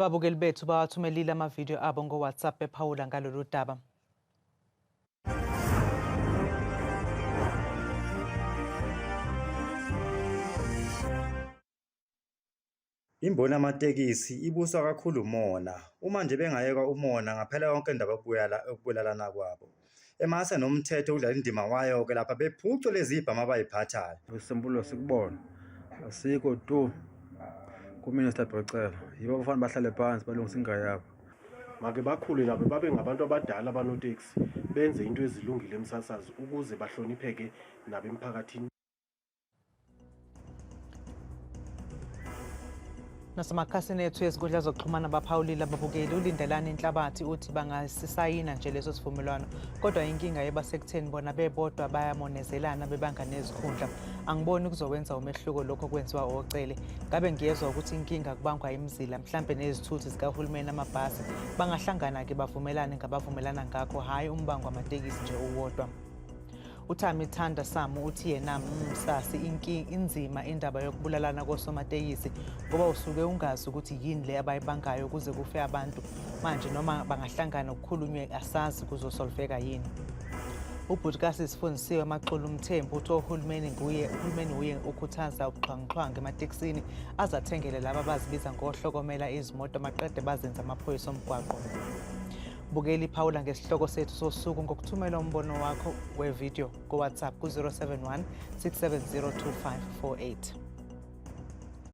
Ababukeli bethu bawathumelile amavidiyo abo ngo-WhatsApp bephawula ngalolu daba. Imboni yamatekisi ibuswa kakhulu umona. Uma nje bengayeka umona ngaphela yonke indaba yokubulalana kwabo. Emase nomthetho udlala indima wayo-ke lapha bephucwe lezi ibhama abayiphathayo. Isembulo sikubona asikho tu kuMinister Bhecela yibo abafanele bahlale phansi balungise ingane yabo. Make bakhule nabo babe ngabantu abadala abanoteksi benze into ezilungile emsasazo ukuze bahlonipheke nabo emphakathini. Nasemakhasini ethu ezinkundla zokuxhumana baphawulile ababukeli uLindelani Inhlabathi uthi bangasisayina nje leso sivumelwano kodwa inkinga yeba sekutheni bona bebodwa bayamonezelana bebanga nezikhundla. Angiboni kuzowenza umehluko lokho kwenziwa ocele. Ngabe ngiyezwa ukuthi inkinga kubangwa imizila mhlambe nezithuthi zikahulumeni amabhasi bangahlangana ke bavumelane ngabavumelana ngakho hayi umbango amatekisi nje uwodwa. Uthami Thanda Samu uthi yena msasi inzima indaba yokubulalana kosomatekisi ngoba usuke ungazi ukuthi yini le abayibangayo kuze kufe abantu manje noma bangahlangana ukukhulunywe asazi kuzosolveka yini. Ubhutikasi Sifundisiwe Amaxolo Mthembu uthi uhulumeni uye ukhuthaza ubuxhwanguxhwangu ematekisini azathengele laba abazibiza ngohlokomela izimoto maqede bazenza amaphoyisa omgwaqo. Bukeli phawula ngesihloko sethu sosuku ngokuthumela umbono wakho wevideo ku WhatsApp ku 071 670 2548.